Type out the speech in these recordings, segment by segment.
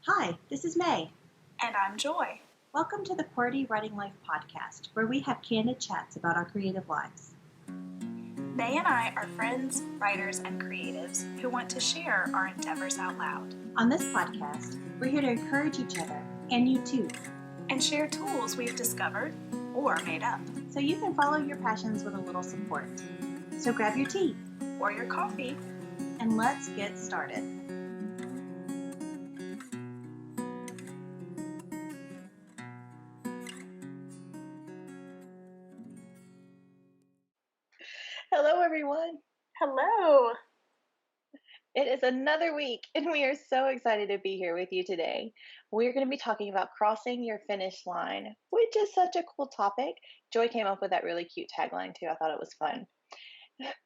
Hi, this is May. And I'm Joy. Welcome to the QWERTY Writing Life podcast, where we have candid chats about our creative lives. May and I are friends, writers, and creatives who want to share our endeavors out loud. On this podcast, we're here to encourage each other, and you too, and share tools we've discovered or made up. So you can follow your passions with a little support. So grab your tea or your coffee, and let's get started. Hello, everyone. Hello. It is another week, and we are so excited to be here with you today. We're going to be talking about crossing your finish line, which is such a cool topic. Joy came up with that really cute tagline, too. I thought it was fun.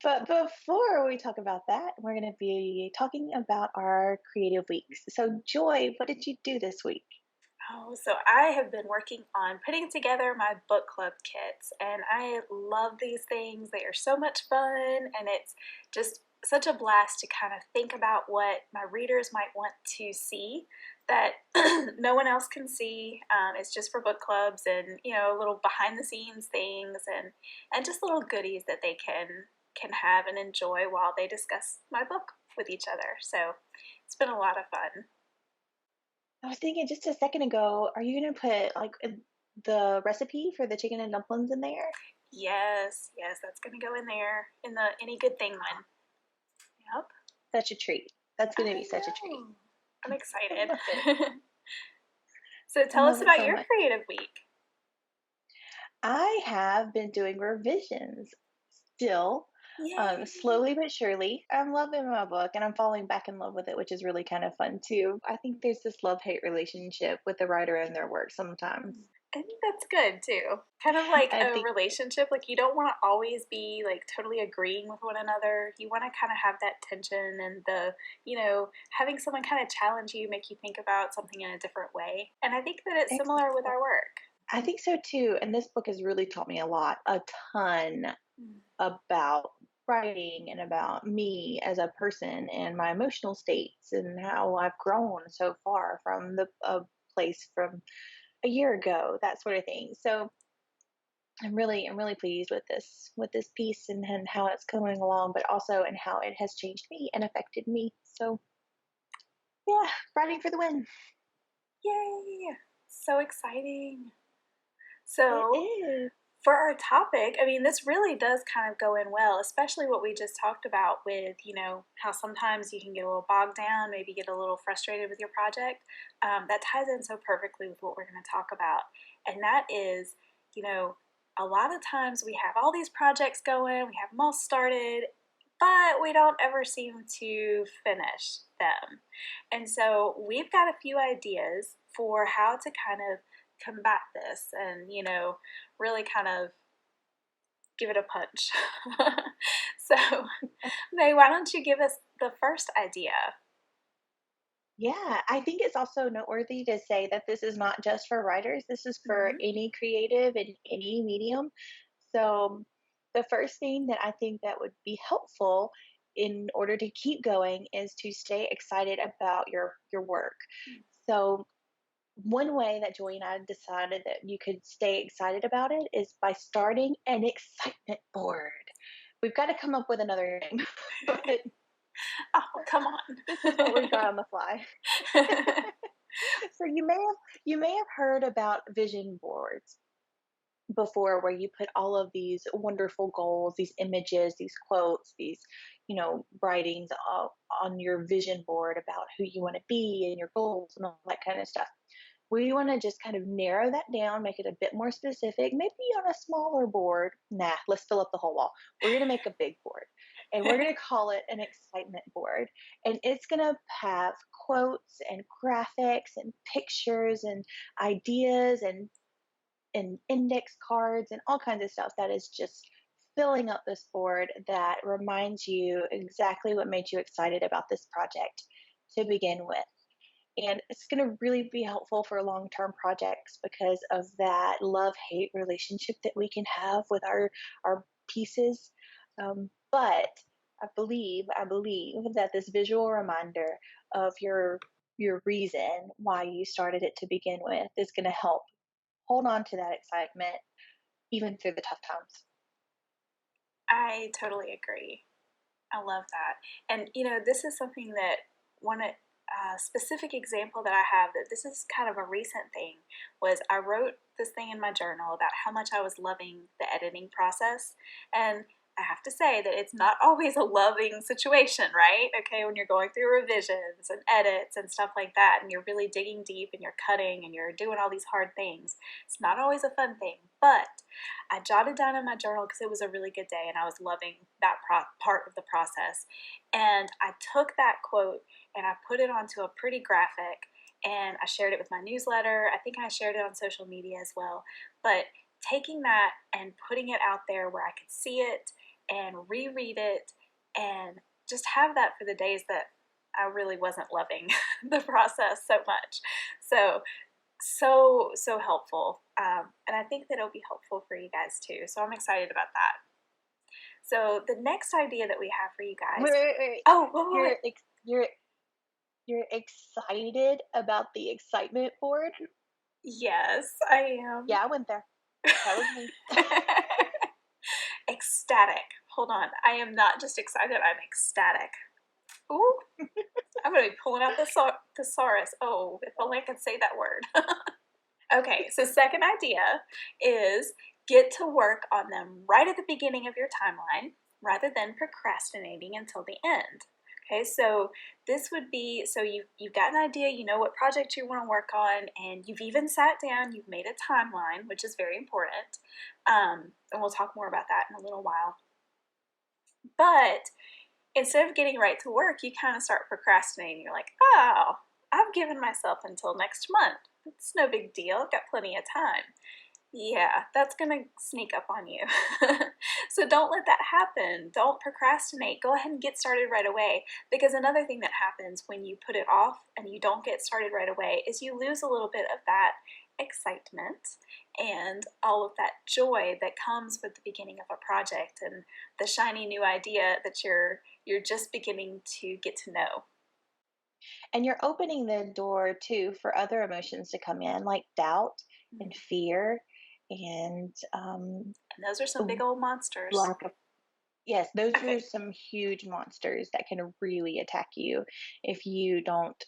But before we talk about that, we're going to be talking about our creative weeks. So, Joy, what did you do this week? Oh, so I have been working on putting together my book club kits, and I love these things. They are so much fun, and it's just such a blast to kind of think about what my readers might want to see that no one else can see. It's just for book clubs, and little behind the scenes things, and just little goodies that they can have and enjoy while they discuss my book with each other. So it's been a lot of fun. I was thinking just a second ago, are you going to put the recipe for the chicken and dumplings in there? Yes, that's going to go in there in the Any Good Thing one. Yep. Such a treat. That's going to be such a treat. I'm excited. So tell us about your creative week. I have been doing revisions still. Slowly but surely. I'm loving my book and I'm falling back in love with it, which is really kind of fun too. I think there's this love-hate relationship with the writer and their work sometimes. I think that's good too. Kind of like a relationship. Like you don't want to always be like totally agreeing with one another. You want to kind of have that tension and having someone kind of challenge you, make you think about something in a different way. And I think that it's similar with our work. I think so too. And this book has really taught me a ton about writing and about me as a person and my emotional states and how I've grown so far from a place from a year ago, that sort of thing. So I'm really pleased with this piece and how it's coming along, but also in how it has changed me and affected me. So yeah, writing for the win. Yay! So exciting. So for our topic, I mean, this really does kind of go in well, especially what we just talked about with, how sometimes you can get a little bogged down, maybe get a little frustrated with your project. That ties in so perfectly with what we're going to talk about. And that is, a lot of times we have all these projects going, we have them all started, but we don't ever seem to finish them. And so we've got a few ideas for how to kind of combat this and really kind of give it a punch. So May, why don't you give us the first idea? Yeah, I think it's also noteworthy to say that this is not just for writers. This is for any creative in any medium. So the first thing that I think that would be helpful in order to keep going is to stay excited about your work. So one way that Joy and I decided that you could stay excited about it is by starting an excitement board. We've got to come up with another name. But oh, come on. This is what we got on the fly. So you may have heard about vision boards before, where you put all of these wonderful goals, these images, these quotes, these writings on your vision board about who you want to be and your goals and all that kind of stuff. We want to just kind of narrow that down, make it a bit more specific, maybe on a smaller board. Nah, let's fill up the whole wall. We're going to make a big board, and we're going to call it an excitement board. And it's going to have quotes and graphics and pictures and ideas and index cards and all kinds of stuff that is just filling up this board that reminds you exactly what made you excited about this project to begin with. And it's going to really be helpful for long-term projects because of that love-hate relationship that we can have with our pieces. But I believe that this visual reminder of your your reason why you started it to begin with is going to help hold on to that excitement even through the tough times. I totally agree. I love that. And, this is something that one specific example that I have that this is kind of a recent thing was I wrote this thing in my journal about how much I was loving the editing process. And I have to say that it's not always a loving situation, right? Okay, when you're going through revisions and edits and stuff like that, and you're really digging deep and you're cutting and you're doing all these hard things, it's not always a fun thing. But I jotted down in my journal because it was a really good day and I was loving that part of the process. And I took that quote and I put it onto a pretty graphic and I shared it with my newsletter. I think I shared it on social media as well. But taking that and putting it out there where I could see it and reread it and just have that for the days that I really wasn't loving the process so much. So helpful. And I think that it'll be helpful for you guys too. So I'm excited about that. So the next idea that we have for you guys. Wait. Oh, what? You're excited about the excitement board? Yes, I am. Yeah, I went there. That was me. Ecstatic. Hold on. I am not just excited, I'm ecstatic. Ooh. I'm going to be pulling out the thesaurus. Oh, if only I could say that word. Okay, so second idea is get to work on them right at the beginning of your timeline rather than procrastinating until the end. Okay, so this would be, so you've got an idea, you know what project you want to work on, and you've even sat down, you've made a timeline, which is very important. And we'll talk more about that in a little while. But instead of getting right to work, you kind of start procrastinating. You're like, oh, I've given myself until next month. It's no big deal. I've got plenty of time. Yeah, that's going to sneak up on you. So don't let that happen. Don't procrastinate. Go ahead and get started right away. Because another thing that happens when you put it off and you don't get started right away is you lose a little bit of that excitement and all of that joy that comes with the beginning of a project and the shiny new idea that you're just beginning to get to know. And you're opening the door too for other emotions to come in, like doubt and fear and And those are some big old monsters. lack of. Yes, those Okay. are some huge monsters that can really attack you if you don't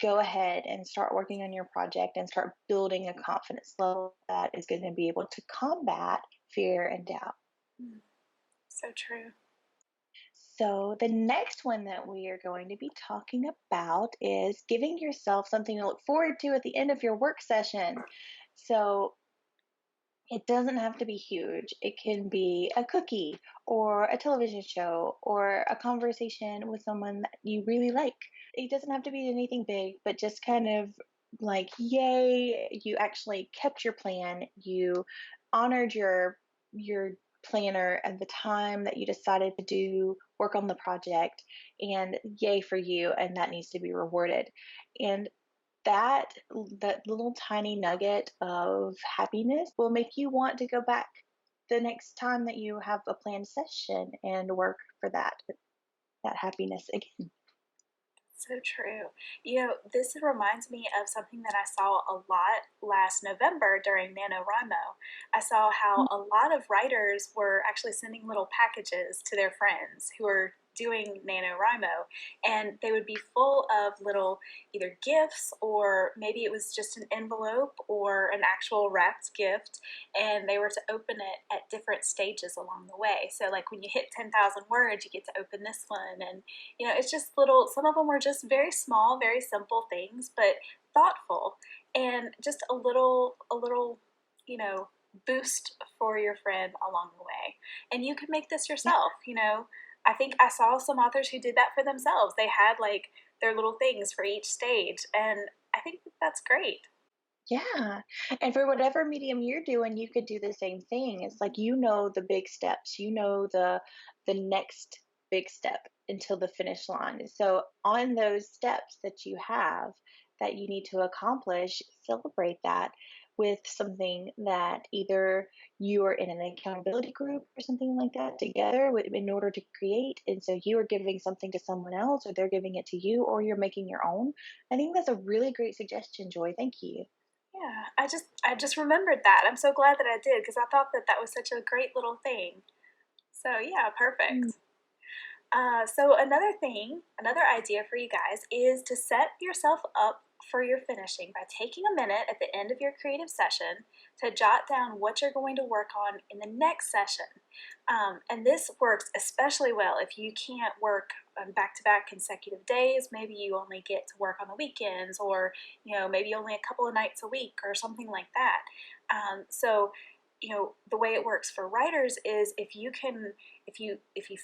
go ahead and start working on your project and start building a confidence level that is going to be able to combat fear and doubt. So true. So, the next one that we are going to be talking about is giving yourself something to look forward to at the end of your work session. So, it doesn't have to be huge. It can be a cookie or a television show or a conversation with someone that you really like. It doesn't have to be anything big, but just kind of like, yay, you actually kept your plan. You honored your planner and the time that you decided to do work on the project, and yay for you, and that needs to be rewarded. And that that little tiny nugget of happiness will make you want to go back the next time that you have a planned session and work for that happiness again. So true. This reminds me of something that I saw a lot last November during NaNoWriMo. I saw how a lot of writers were actually sending little packages to their friends who are doing NaNoWriMo, and they would be full of little either gifts or maybe it was just an envelope or an actual wrapped gift, and they were to open it at different stages along the way. So like when you hit 10,000 words, you get to open this one, and it's just little, some of them were just very small, very simple things, but thoughtful and just a little, boost for your friend along the way. And you could make this yourself. I think I saw some authors who did that for themselves. They had like their little things for each stage. And I think that's great. Yeah. And for whatever medium you're doing, you could do the same thing. It's like the big steps, the next big step until the finish line. So on those steps that you have that you need to accomplish, celebrate that. with something that either you are in an accountability group or something like that together in order to create. And so you are giving something to someone else, or they're giving it to you, or you're making your own. I think that's a really great suggestion, Joy. Thank you. Yeah, I just remembered that. I'm so glad that I did because I thought that that was such a great little thing. So yeah, Mm. perfect. So another idea for you guys is to set yourself up for your finishing by taking a minute at the end of your creative session to jot down what you're going to work on in the next session. And this works especially well if you can't work on back-to-back consecutive days. Maybe you only get to work on the weekends, or maybe only a couple of nights a week or something like that. So the way it works for writers is if you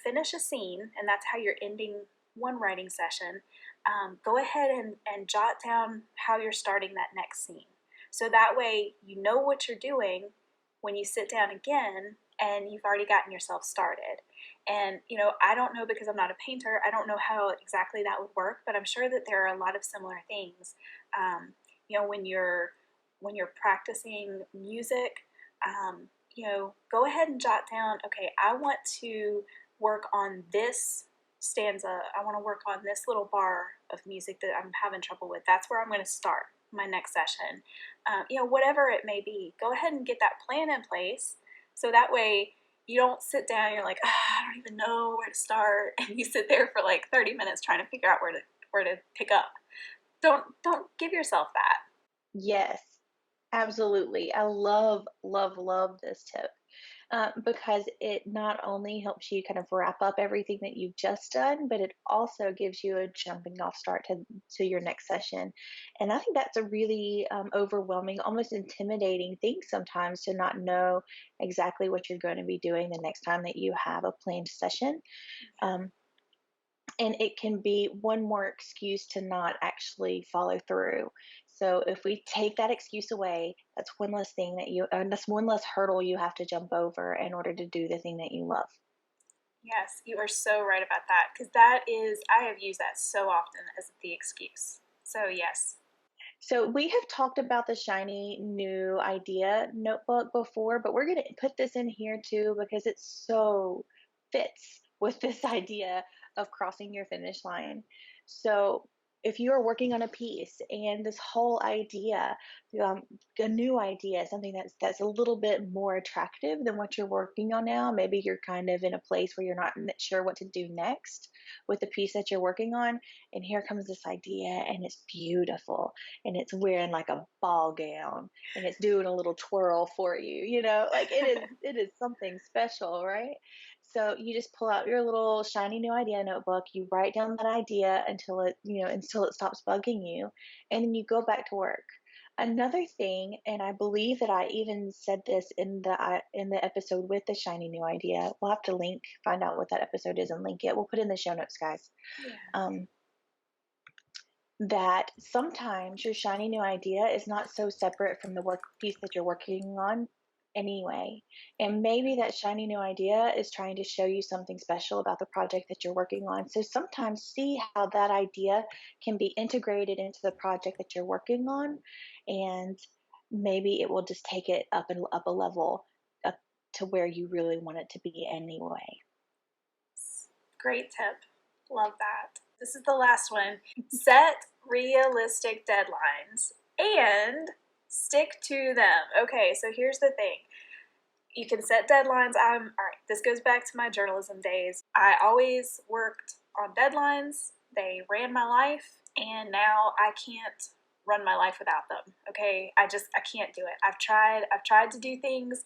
finish a scene and that's how you're ending one writing session, go ahead and jot down how you're starting that next scene. So that way you know what you're doing when you sit down again and you've already gotten yourself started. And I don't know, because I'm not a painter, I don't know how exactly that would work, but I'm sure that there are a lot of similar things. When you're practicing music, go ahead and jot down, okay, I want to work on this stanza. I want to work on this little bar of music that I'm having trouble with. That's where I'm going to start my next session. Whatever it may be, go ahead and get that plan in place so that way you don't sit down and you're like, I don't even know where to start, and you sit there for like 30 minutes trying to figure out where to pick up. Don't give yourself that. Yes, absolutely. I love, love, love this tip. Because it not only helps you kind of wrap up everything that you've just done, but it also gives you a jumping off start to your next session. And I think that's a really overwhelming, almost intimidating thing sometimes, to not know exactly what you're going to be doing the next time that you have a planned session. Um, and it can be one more excuse to not actually follow through. So if we take that excuse away, that's one less thing that's one less hurdle you have to jump over in order to do the thing that you love. Yes, you are so right about that, because that is, I have used that so often as the excuse. So, yes. So we have talked about the shiny new idea notebook before, but we're going to put this in here too because it so fits with this idea of crossing your finish line. So if you are working on a piece and this whole idea, um, a new idea, something that's a little bit more attractive than what you're working on now, maybe you're kind of in a place where you're not sure what to do next with the piece that you're working on, and here comes this idea and it's beautiful and it's wearing like a ball gown and it's doing a little twirl for you, like it is something special, right? So you just pull out your little shiny new idea notebook, you write down that idea until it stops bugging you, and then you go back to work. Another thing, and I believe that I even said this in the episode with the shiny new idea. We'll have to find out what that episode is and link it. We'll put it in the show notes, guys. Yeah. Um, that sometimes your shiny new idea is not so separate from the work piece that you're working on anyway. And maybe that shiny new idea is trying to show you something special about the project that you're working on. So sometimes see how that idea can be integrated into the project that you're working on, and maybe it will just take it up a level, up to where you really want it to be anyway. Great tip. Love that. This is the last one. Set realistic deadlines and stick to them. Okay, so here's the thing. You can set deadlines. All right, this goes back to my journalism days. I always worked on deadlines. They ran my life, and now I can't run my life without them. Okay, I can't do it. I've tried to do things,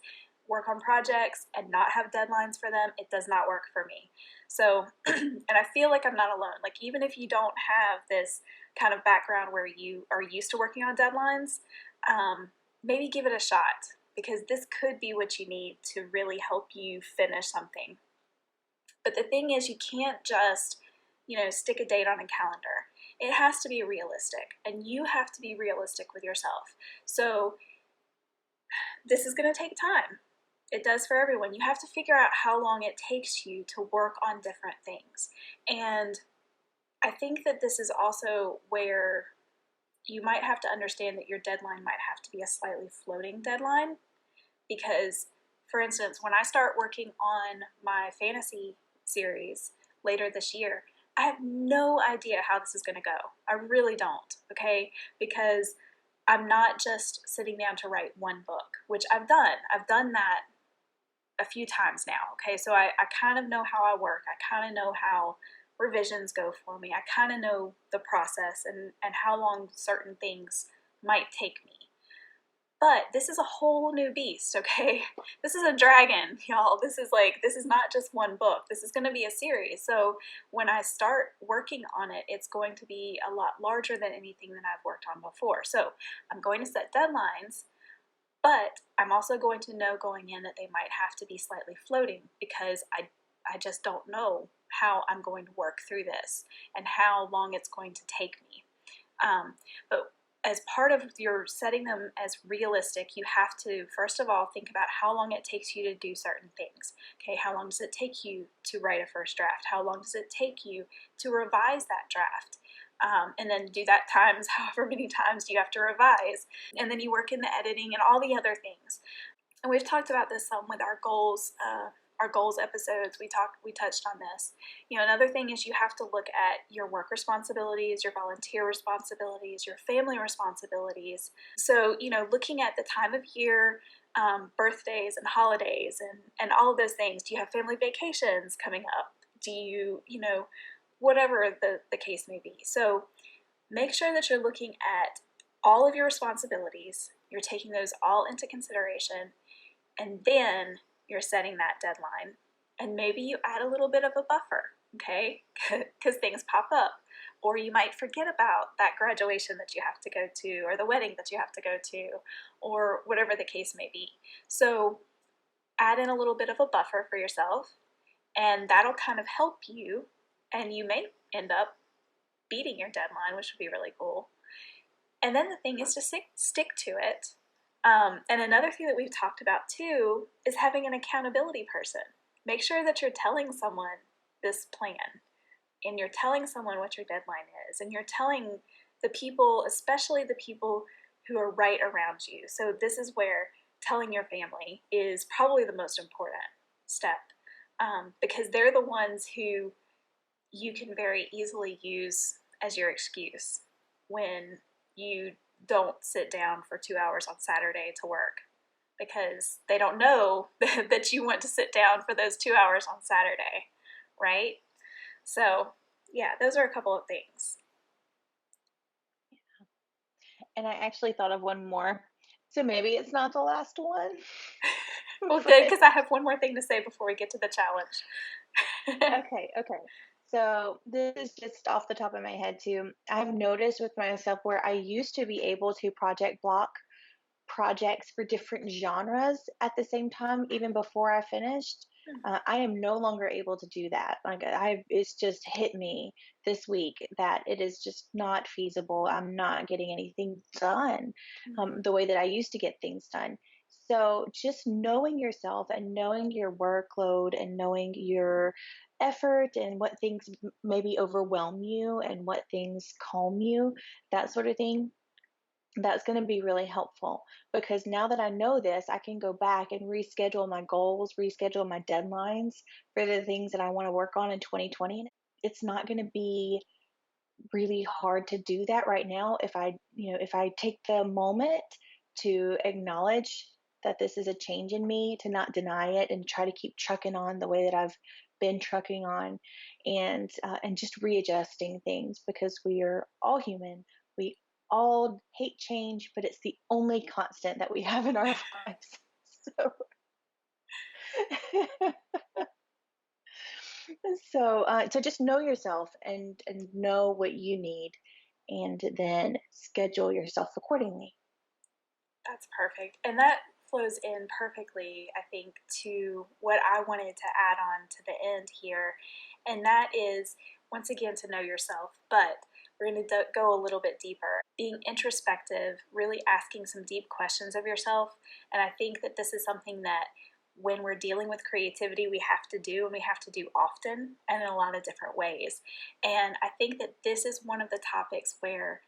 work on projects, and not have deadlines for them. It does not work for me. So, and I feel like I'm not alone. Like, even if you don't have this kind of background where you are used to working on deadlines, maybe give it a shot, because this could be what you need to really help you finish something. But the thing is, you can't just, stick a date on a calendar. It has to be realistic, and you have to be realistic with yourself. So this is going to take time. It does for everyone. You have to figure out how long it takes you to work on different things. And I think that this is also where you might have to understand that your deadline might have to be a slightly floating deadline, because, for instance, when I start working on my fantasy series later this year, I have no idea how this is going to go. I really don't, okay? Because I'm not just sitting down to write one book, which I've done. I've done that a few times now, okay? So I kind of know how I work. I kind of know how revisions go for me. I kind of know the process and how long certain things might take me. But this is a whole new beast, okay? This is a dragon, y'all. This is not just one book. This is going to be a series. So when I start working on it, it's going to be a lot larger than anything that I've worked on before. So I'm going to set deadlines, but I'm also going to know going in that they might have to be slightly floating, because I just don't know how I'm going to work through this and how long it's going to take me. But as part of your setting them as realistic, you have to, first of all, think about how long it takes you to do certain things. Okay, how long does it take you to write a first draft? How long does it take you to revise that draft? And then do that times however many times you have to revise. And then you work in the editing and all the other things. And we've talked about this some with our goals episodes. We touched on this. Another thing is you have to look at your work responsibilities, your volunteer responsibilities, your family responsibilities. So, looking at the time of year, birthdays and holidays and all of those things. Do you have family vacations coming up? Do you, whatever the case may be. So make sure that you're looking at all of your responsibilities. You're taking those all into consideration, and then you're setting that deadline. And maybe you add a little bit of a buffer, okay? Because things pop up. Or you might forget about that graduation that you have to go to, or the wedding that you have to go to, or whatever the case may be. So add in a little bit of a buffer for yourself, and that'll kind of help you, and you may end up beating your deadline, which would be really cool. And then the thing is to stick to it. And another thing that we've talked about too is having an accountability person. Make sure that you're telling someone this plan, and you're telling someone what your deadline is, and you're telling the people, especially the people who are right around you. So this is where telling your family is probably the most important step, because they're the ones who you can very easily use as your excuse when you don't sit down for 2 hours on Saturday to work, because they don't know that you want to sit down for those 2 hours on Saturday, right? So, yeah, those are a couple of things. And I actually thought of one more. So maybe it's not the last one. Well, good, because I have one more thing to say before we get to the challenge. Okay. So this is just off the top of my head too. I've noticed with myself where I used to be able to project block projects for different genres at the same time, even before I finished. I am no longer able to do that. It's just hit me this week that it is just not feasible. I'm not getting anything done the way that I used to get things done. So just knowing yourself and knowing your workload and knowing your effort and what things maybe overwhelm you and what things calm you, that sort of thing, that's going to be really helpful, because now that I know this, I can go back and reschedule my goals, reschedule my deadlines for the things that I want to work on in 2020. It's not going to be really hard to do that right now if I take the moment to acknowledge that this is a change in me, to not deny it and try to keep trucking on the way that I've been trucking on, and just readjusting things, because we are all human. We all hate change, but it's the only constant that we have in our lives. So, so just know yourself and know what you need, and then schedule yourself accordingly. That's perfect. And that flows in perfectly, I think, to what I wanted to add on to the end here. And that is, once again, to know yourself. But we're going to go a little bit deeper. Being introspective, really asking some deep questions of yourself. And I think that this is something that when we're dealing with creativity, we have to do, and we have to do often and in a lot of different ways. And I think that this is one of the topics where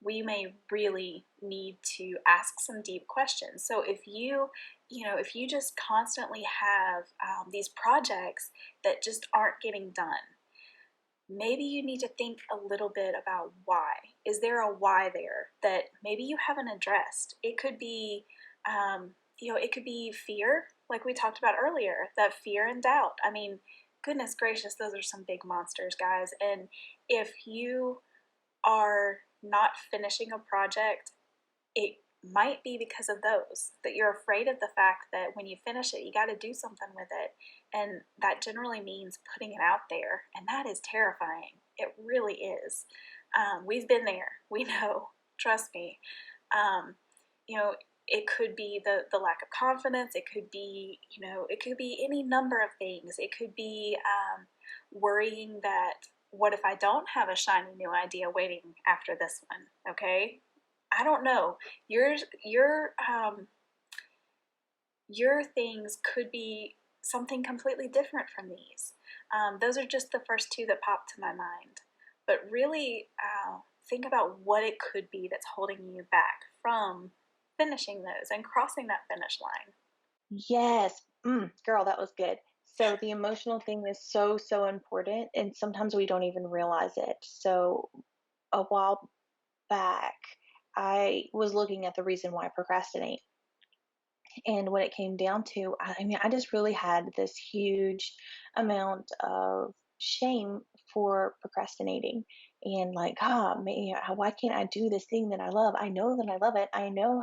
we may really need to ask some deep questions. So if if you just constantly have these projects that just aren't getting done, maybe you need to think a little bit about why. Is there a why there that maybe you haven't addressed? It could be, it could be fear, like we talked about earlier, that fear and doubt. I mean, goodness gracious, those are some big monsters, guys. And if you are not finishing a project, it might be because of those, that you're afraid of the fact that when you finish it, you got to do something with it. And that generally means putting it out there. And that is terrifying. It really is. We've been there. We know. Trust me. You know, it could be the lack of confidence. It could be, it could be any number of things. It could be worrying that, what if I don't have a shiny new idea waiting after this one? Okay. I don't know. Your things could be something completely different from these. Those are just the first two that popped to my mind. But really think about what it could be that's holding you back from finishing those and crossing that finish line. Yes. Girl, that was good. So the emotional thing is so, so important, and sometimes we don't even realize it. So a while back, I was looking at the reason why I procrastinate. And when it came down to, I mean, I just really had this huge amount of shame for procrastinating, and like, man, why can't I do this thing that I love? I know that I love it. I know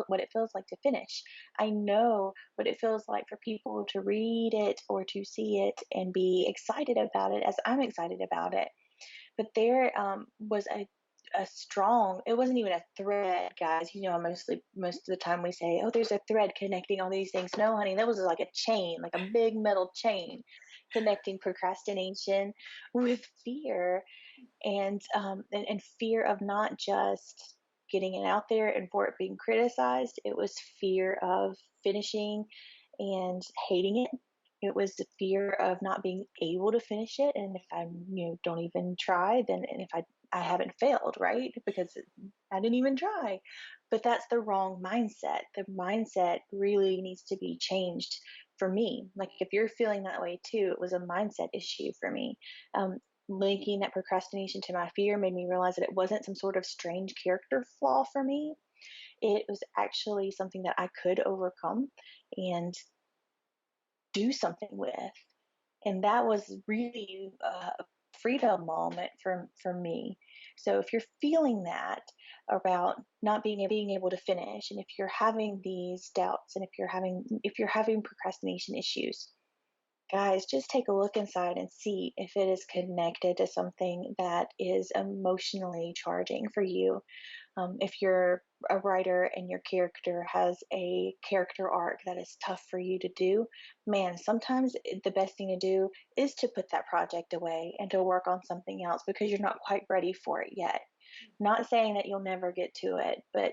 what it feels like to finish. I know what it feels like for people to read it or to see it and be excited about it as I'm excited about it. But there was a strong, it wasn't even a thread, guys. Most of the time we say, oh, there's a thread connecting all these things. No, honey, that was like a chain, like a big metal chain connecting procrastination with fear, and fear of not just getting it out there and for it being criticized. It was fear of finishing and hating it. It was the fear of not being able to finish it, and if I don't even try, then, and if I haven't failed, right? Because I didn't even try. But that's the wrong mindset. The mindset really needs to be changed for me. Like, if you're feeling that way too, it was a mindset issue for me. Linking that procrastination to my fear made me realize that it wasn't some sort of strange character flaw for me. It was actually something that I could overcome and do something with. And that was really a freedom moment for me. So if you're feeling that about not being able to finish, and if you're having these doubts, and if you're having procrastination issues, guys, just take a look inside and see if it is connected to something that is emotionally charging for you. If you're a writer and your character has a character arc that is tough for you to do, man, sometimes the best thing to do is to put that project away and to work on something else because you're not quite ready for it yet. Not saying that you'll never get to it, but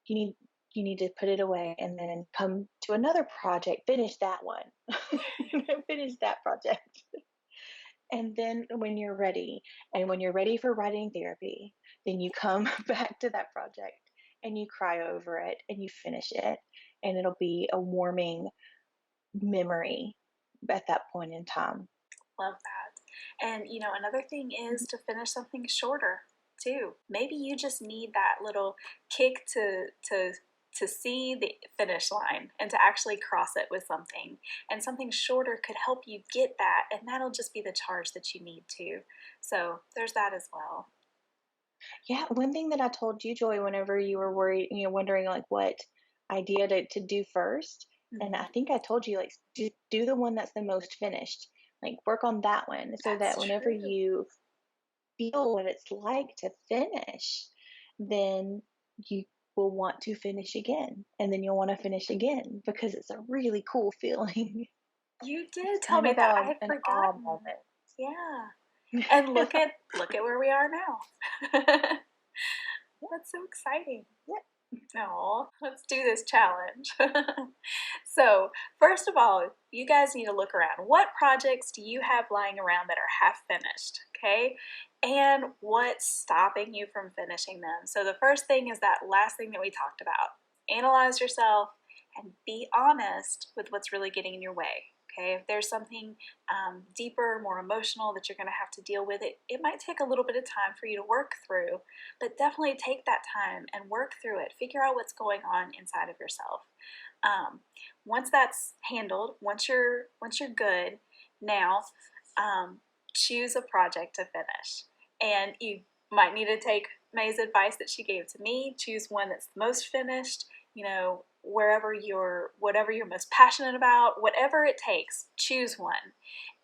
you need you need to put it away and then come to another project, finish that one, finish that project. And then when you're ready, and when you're ready for writing therapy, then you come back to that project and you cry over it and you finish it. And it'll be a warming memory at that point in time. Love that. And another thing is to finish something shorter too. Maybe you just need that little kick to see the finish line and to actually cross it with something. And something shorter could help you get that, and that'll just be the charge that you need too. So there's that as well. Yeah, one thing that I told you, Joy, whenever you were worried, wondering like what idea to do first, and I Mm-hmm. think I told you, like, do the one that's the most finished. Like, work on that one so that That's whenever true. you feel what it's like to finish, then you will want to finish again, and then you'll want to finish again because it's a really cool feeling. You It's did tell kind me of that. I had an awe forgotten. moment. Yeah. And look at where we are now. That's so exciting. Yeah. Oh, let's do this challenge. So, first of all, you guys need to look around. What projects do you have lying around that are half finished? okay? And what's stopping you from finishing them. So the first thing is that last thing that we talked about. Analyze yourself and be honest with what's really getting in your way. Okay, if there's something deeper, more emotional that you're going to have to deal with, it might take a little bit of time for you to work through, but definitely take that time and work through it. Figure out what's going on inside of yourself. Once that's handled, once you're good, now choose a project to finish. And you might need to take May's advice that she gave to me. Choose one that's the most finished. Whatever you're most passionate about, whatever it takes, choose one.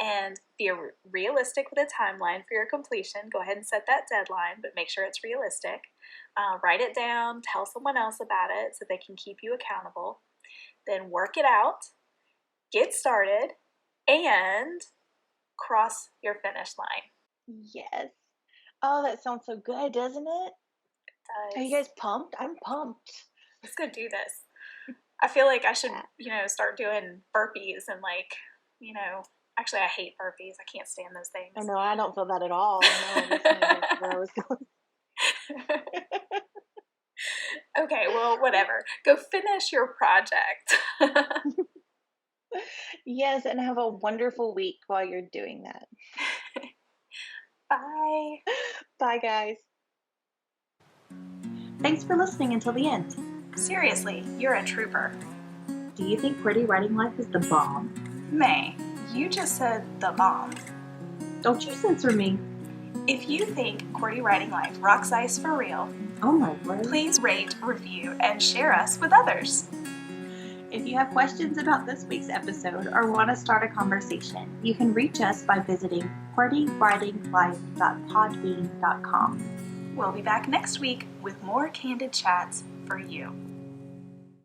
And be realistic with a timeline for your completion. Go ahead and set that deadline, but make sure it's realistic. Write it down, tell someone else about it so they can keep you accountable. Then work it out, get started, and cross your finish line. Yes. Oh, that sounds so good, doesn't it? It does. Are you guys pumped? I'm pumped. Let's go do this. I feel like I should, start doing burpees and actually I hate burpees. I can't stand those things. I know, I don't feel that at all. I know, that's where I was going. Okay, well, whatever. Go finish your project. Yes, and have a wonderful week while you're doing that. Bye. Bye, guys. Thanks for listening until the end. Seriously, you're a trooper. Do you think QWERTY Writing Life is the bomb? May, you just said the bomb. Don't you censor me. If you think QWERTY Writing Life rocks ice for real, oh my word, please rate, review, and share us with others. If you have questions about this week's episode or want to start a conversation, you can reach us by visiting QWERTYWritingLife.podbean.com. We'll be back next week with more candid chats for you.